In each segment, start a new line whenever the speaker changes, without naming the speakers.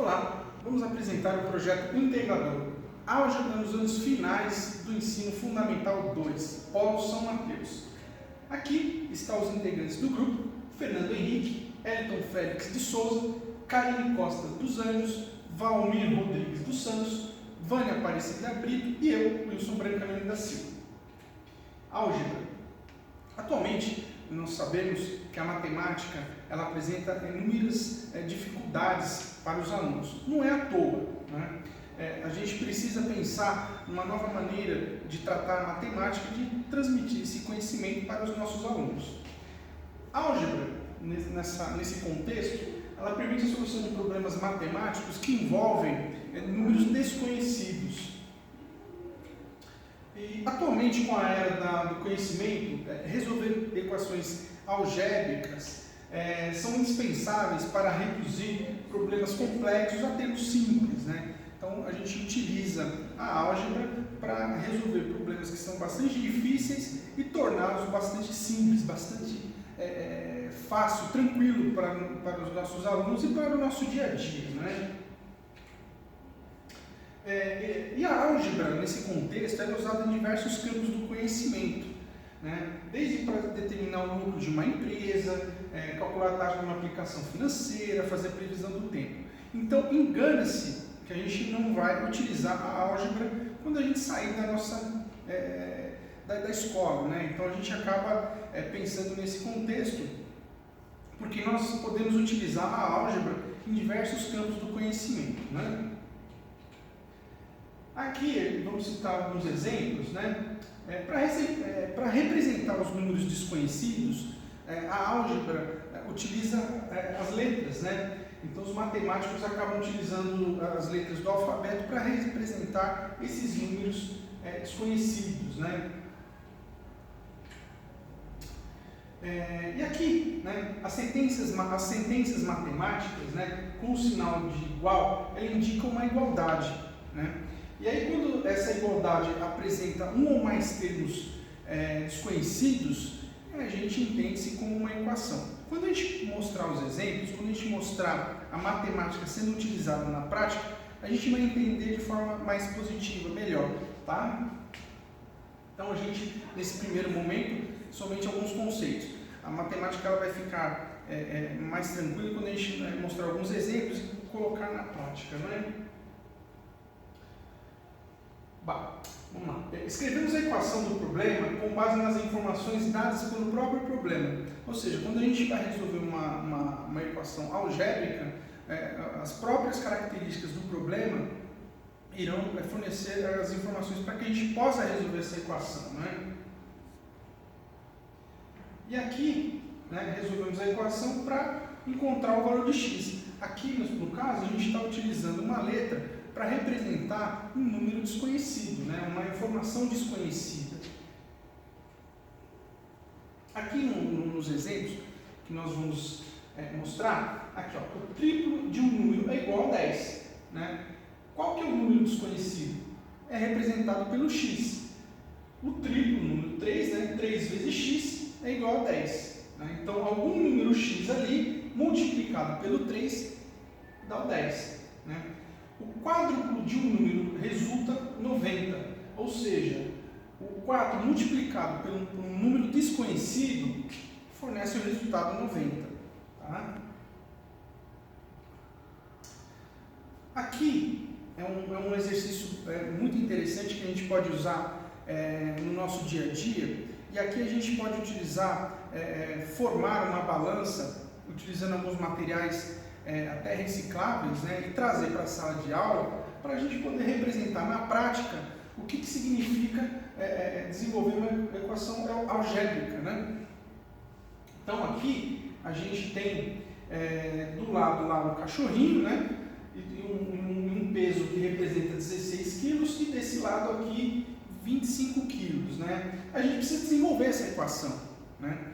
Olá, vamos apresentar o projeto Integrador, Álgebra nos anos finais do Ensino Fundamental 2, Polo São Mateus. Aqui estão os integrantes do grupo: Fernando Henrique, Elton Félix de Souza, Karine Costa dos Anjos, Valmir Rodrigues dos Santos, Vânia Aparecida Brito e eu, Wilson Brancalhão da Silva. Álgebra. Atualmente, nós sabemos que a matemática ela apresenta inúmeras dificuldades para os alunos. Não é à toa, né? A gente precisa pensar numa nova maneira de tratar a matemática e de transmitir esse conhecimento para os nossos alunos. A álgebra, nesse contexto, ela permite a solução de problemas matemáticos que envolvem números desconhecidos. E, atualmente, com a era do conhecimento, resolver equações algébricas são indispensáveis para reduzir problemas complexos a termos simples, né? Então, a gente utiliza a álgebra para resolver problemas que são bastante difíceis e torná-los bastante simples, bastante fácil, tranquilo para os nossos alunos e para o nosso dia a dia, né? E a álgebra, nesse contexto, é usada em diversos campos do conhecimento, né? Desde para determinar o lucro de uma empresa, calcular a taxa de uma aplicação financeira, fazer a previsão do tempo. Então, engana-se que a gente não vai utilizar a álgebra quando a gente sair da nossa da escola, né? Então, a gente acaba pensando nesse contexto, porque nós podemos utilizar a álgebra em diversos campos do conhecimento, né? Aqui vamos citar alguns exemplos, né? Para representar os números desconhecidos, a álgebra utiliza as letras, né? Então os matemáticos acabam utilizando as letras do alfabeto para representar esses números desconhecidos, né? E aqui, né, as sentenças matemáticas, né, com o sinal de igual, ela indica uma igualdade, né? E aí, quando essa igualdade apresenta um ou mais termos desconhecidos, a gente entende-se como uma equação. Quando a gente mostrar os exemplos, quando a gente mostrar a matemática sendo utilizada na prática, a gente vai entender de forma mais positiva, melhor, tá? Então, a gente, nesse primeiro momento, somente alguns conceitos. A matemática ela vai ficar mais tranquila quando a gente mostrar alguns exemplos e colocar na prática, não é? Vamos lá. Escrevemos a equação do problema com base nas informações dadas pelo próprio problema. Ou seja, quando a gente vai resolver uma equação algébrica, as próprias características do problema irão fornecer as informações para que a gente possa resolver essa equação, né? E aqui, né, resolvemos a equação para encontrar o valor de x. Aqui, no caso, a gente está utilizando uma letra para representar um número desconhecido, né? Uma informação desconhecida. Aqui nos exemplos que nós vamos mostrar, aqui, ó, o triplo de um número é igual a 10. Né? Qual que é o número desconhecido? É representado pelo x. O triplo, o número 3, né? 3 vezes x é igual a 10. Né? Então, algum número x ali, multiplicado pelo 3, dá o 10. Né? O quádruplo de um número resulta 90, ou seja, o 4 multiplicado por um número desconhecido fornece o resultado 90. Tá? Aqui é um exercício muito interessante que a gente pode usar no nosso dia a dia, e aqui a gente pode utilizar, formar uma balança, utilizando alguns materiais até recicláveis, né, e trazer para a sala de aula para a gente poder representar na prática o que significa desenvolver uma equação algébrica, né? Então aqui a gente tem do lado lá um cachorrinho, né, e um peso que representa 16 quilos, e desse lado aqui 25 quilos, né? A gente precisa desenvolver essa equação, né?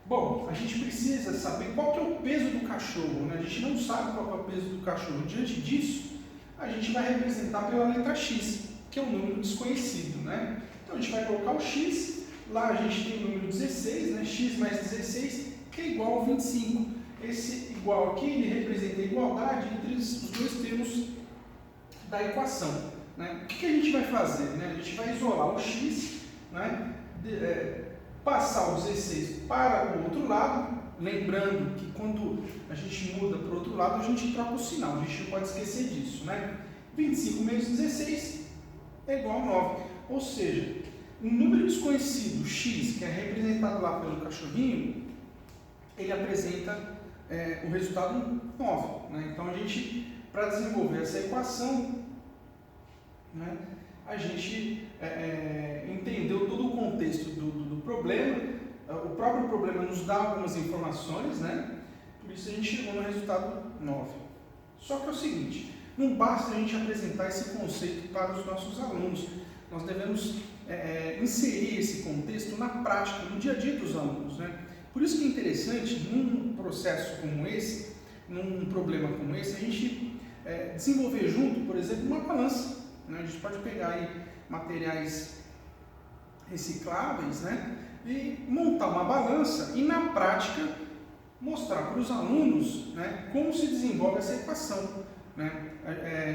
Bom, a gente precisa saber qual que é o peso do cachorro, né? A gente não sabe qual que é o peso do cachorro. Diante disso, a gente vai representar pela letra x, que é um número desconhecido, né? Então, a gente vai colocar o x, lá a gente tem o número 16, né? X mais 16, que é igual a 25. Esse igual aqui, ele representa a igualdade entre os dois termos da equação. Né? O que a gente vai fazer? Né? A gente vai isolar o x, né? Passar o 16 para o outro lado, lembrando que quando a gente muda para o outro lado, a gente troca o sinal, a gente não pode esquecer disso. Né? 25 menos 16 é igual a 9, ou seja, um número desconhecido, x, que é representado lá pelo cachorrinho, ele apresenta o resultado 9. Né? Então, a gente, para desenvolver essa equação, né, a gente entendeu todo o contexto do problema. O próprio problema nos dá algumas informações, né? Por isso a gente chegou no resultado 9. Só que é o seguinte, não basta a gente apresentar esse conceito para os nossos alunos, nós devemos inserir esse contexto na prática, no dia a dia dos alunos, né? Por isso que é interessante, num processo como esse, num problema como esse, a gente desenvolver junto, por exemplo, uma balança. Né? A gente pode pegar aí materiais recicláveis, né? E montar uma balança e, na prática, mostrar para os alunos, né, como se desenvolve essa equação. Né?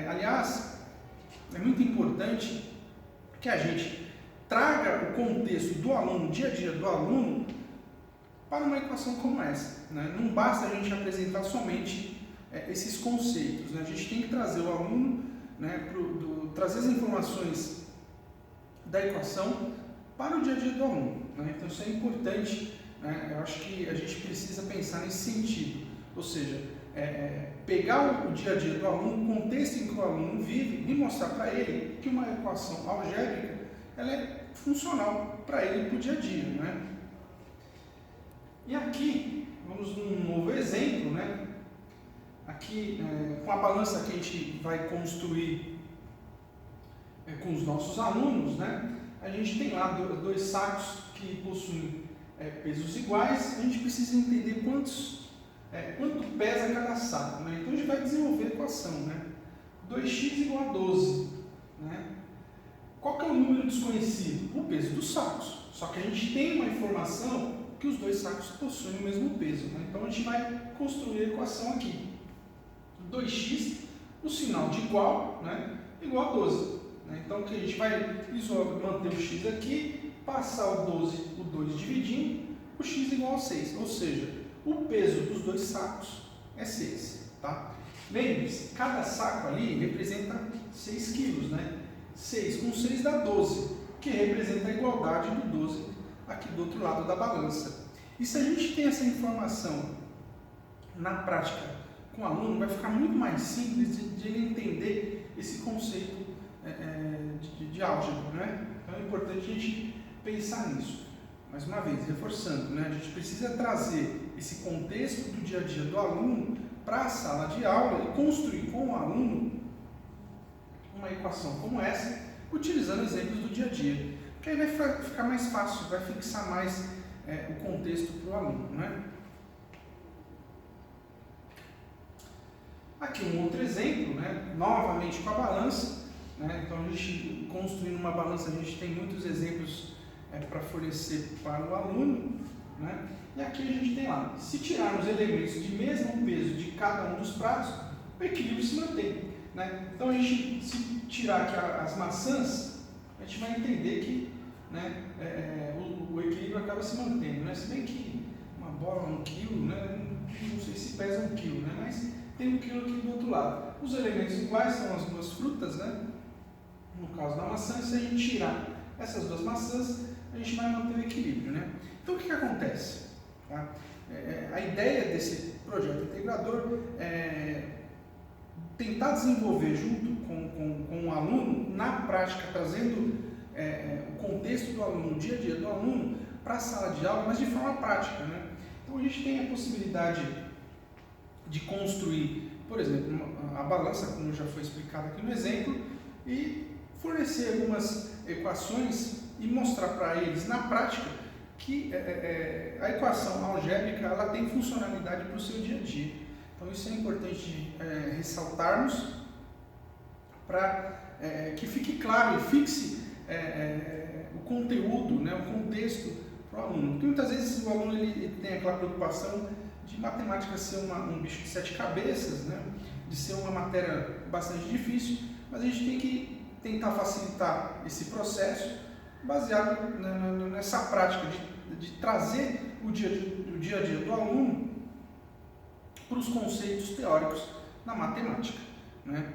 Aliás, é muito importante que a gente traga o contexto do aluno, o dia a dia do aluno, para uma equação como essa. Né? Não basta a gente apresentar somente esses conceitos. Né? A gente tem que trazer o aluno, né, trazer as informações da equação para o dia a dia do aluno. Né? Então isso é importante, né? Eu acho que a gente precisa pensar nesse sentido. Ou seja, pegar o dia a dia do aluno, o contexto em que o aluno vive e mostrar para ele que uma equação algébrica ela é funcional para ele para o dia a dia. Né? E aqui, vamos num novo exemplo, né? Aqui, com a balança que a gente vai construir com os nossos alunos, né? A gente tem lá dois sacos que possuem pesos iguais, a gente precisa entender quanto pesa cada saco. Né? Então a gente vai desenvolver a equação. Né? 2x igual a 12. Né? Qual que é o número desconhecido? O peso dos sacos. Só que a gente tem uma informação que os dois sacos possuem o mesmo peso. Né? Então a gente vai construir a equação aqui. 2x, o sinal de igual, né? Igual a 12. Né? Então que a gente vai manter o x aqui, passar o 2 dividindo, o x igual a 6. Ou seja, o peso dos dois sacos é 6. Tá? Lembre-se, cada saco ali representa 6 quilos. Né? 6 com 6 dá 12, que representa a igualdade do 12 aqui do outro lado da balança. E se a gente tem essa informação na prática com o aluno, vai ficar muito mais simples de ele entender esse conceito de álgebra. Né? Então é importante a gente pensar nisso. Mais uma vez, reforçando, né? A gente precisa trazer esse contexto do dia a dia do aluno para a sala de aula e construir com o aluno uma equação como essa, utilizando exemplos do dia a dia. Porque aí vai ficar mais fácil, vai fixar mais o contexto para o aluno. Né? Aqui um outro exemplo, né? Novamente com a balança. Né? Então, a gente construindo uma balança, a gente tem muitos exemplos para fornecer para o aluno. Né? E aqui a gente tem lá, se tirarmos elementos de mesmo peso de cada um dos pratos, o equilíbrio se mantém. Né? Então, a gente, se tirar aqui as maçãs, a gente vai entender que, né, o equilíbrio acaba se mantendo. Né? Se bem que uma bola 1 kg, né, não sei se pesa 1 kg, né, mas tem 1 kg aqui do outro lado. Os elementos iguais são as duas frutas, né? No caso da maçã, se a gente tirar essas duas maçãs, a gente vai manter o equilíbrio. Né? Então, o que acontece? Tá? A ideia desse projeto integrador é tentar desenvolver junto com o aluno, na prática, trazendo o contexto do aluno, o dia a dia do aluno, para a sala de aula, mas de forma prática. Né? Então, a gente tem a possibilidade de construir, por exemplo, a balança, como já foi explicado aqui no exemplo, e fornecer algumas equações e mostrar para eles na prática que a equação algébrica ela tem funcionalidade para o seu dia a dia. Então isso é importante ressaltarmos para que fique claro e fixe o conteúdo, né, o contexto para o aluno. Porque muitas vezes o aluno ele tem aquela preocupação de matemática ser um bicho de sete cabeças, né? De ser uma matéria bastante difícil, mas a gente tem que tentar facilitar esse processo baseado nessa prática de trazer o dia a dia do aluno para os conceitos teóricos na matemática, né?